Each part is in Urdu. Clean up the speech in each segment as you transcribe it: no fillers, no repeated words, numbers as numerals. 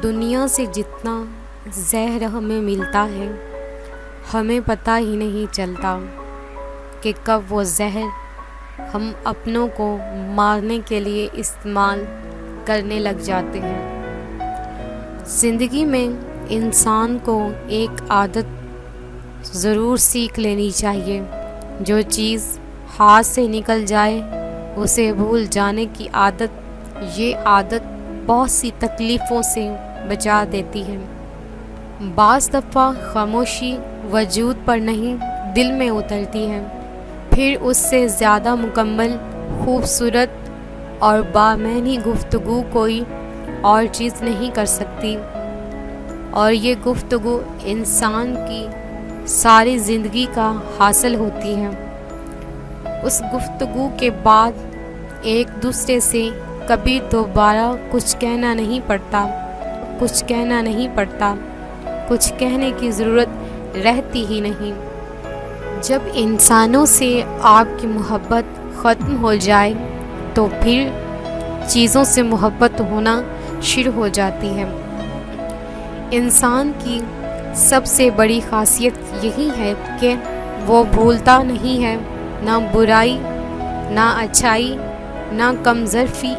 دنیا سے جتنا زہر ہمیں ملتا ہے ہمیں پتہ ہی نہیں چلتا کہ کب وہ زہر ہم اپنوں کو مارنے کے لیے استعمال کرنے لگ جاتے ہیں۔ زندگی میں انسان کو ایک عادت ضرور سیکھ لینی چاہیے۔ جو چیز ہاتھ سے نکل جائے اسے بھول جانے کی عادت، یہ عادت بہت سی تکلیفوں سے بچا دیتی ہے۔ بعض دفعہ خاموشی وجود پر نہیں دل میں اترتی ہے، پھر اس سے زیادہ مکمل، خوبصورت اور بامعنی گفتگو کوئی اور چیز نہیں کر سکتی، اور یہ گفتگو انسان کی ساری زندگی کا حاصل ہوتی ہے۔ اس گفتگو کے بعد ایک دوسرے سے کبھی دوبارہ کچھ کہنا نہیں پڑتا، کچھ کہنے کی ضرورت رہتی ہی نہیں۔ جب انسانوں سے آپ کی محبت ختم ہو جائے تو پھر چیزوں سے محبت ہونا شروع ہو جاتی ہے۔ انسان کی سب سے بڑی خاصیت یہی ہے کہ وہ بھولتا نہیں ہے، نہ برائی، نہ اچھائی، نہ کمظرفی،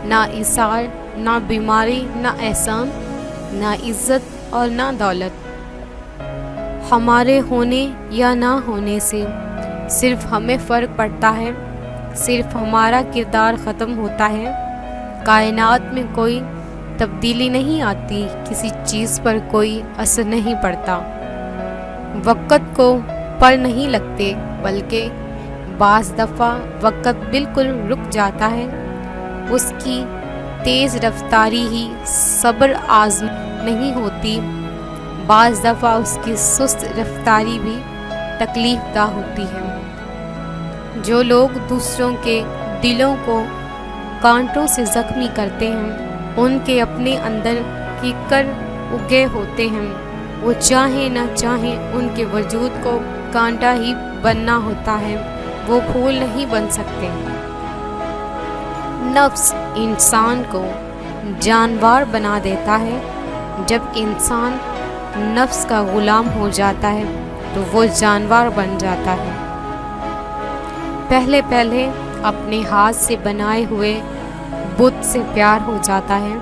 نہ اثار، نہ بیماری، نہ احسان، نہ عزت اور نہ دولت۔ ہمارے ہونے یا نہ ہونے سے صرف ہمیں فرق پڑتا ہے، صرف ہمارا کردار ختم ہوتا ہے۔ کائنات میں کوئی تبدیلی نہیں آتی، کسی چیز پر کوئی اثر نہیں پڑتا، وقت کو پل نہیں لگتے، بلکہ بعض دفعہ وقت بالکل رک جاتا ہے۔ اس کی تیز رفتاری ہی صبر آزما نہیں ہوتی، بعض دفعہ اس کی سست رفتاری بھی تکلیف دہ ہوتی ہے۔ جو لوگ دوسروں کے دلوں کو کانٹوں سے زخمی کرتے ہیں ان کے اپنے اندر کیکر اگے ہوتے ہیں، وہ چاہیں نہ چاہیں ان کے وجود کو کانٹا ہی بننا ہوتا ہے، وہ پھول نہیں بن سکتے۔ نفس انسان کو جانور بنا دیتا ہے۔ جب انسان نفس کا غلام ہو جاتا ہے تو وہ جانور بن جاتا ہے۔ پہلے اپنے ہاتھ سے بنائے ہوئے بت سے پیار ہو جاتا ہے،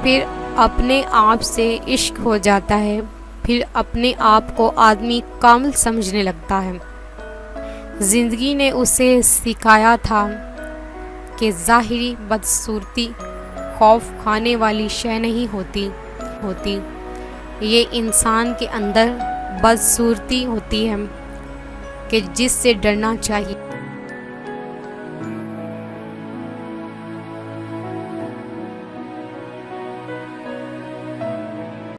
پھر اپنے آپ سے عشق ہو جاتا ہے، پھر اپنے آپ کو آدمی کامل سمجھنے لگتا ہے۔ زندگی نے اسے سکھایا تھا کہ ظاہری بدصورتی خوف کھانے والی شے نہیں ہوتی، یہ انسان کے اندر بدصورتی ہوتی ہے کہ جس سے ڈرنا چاہیے۔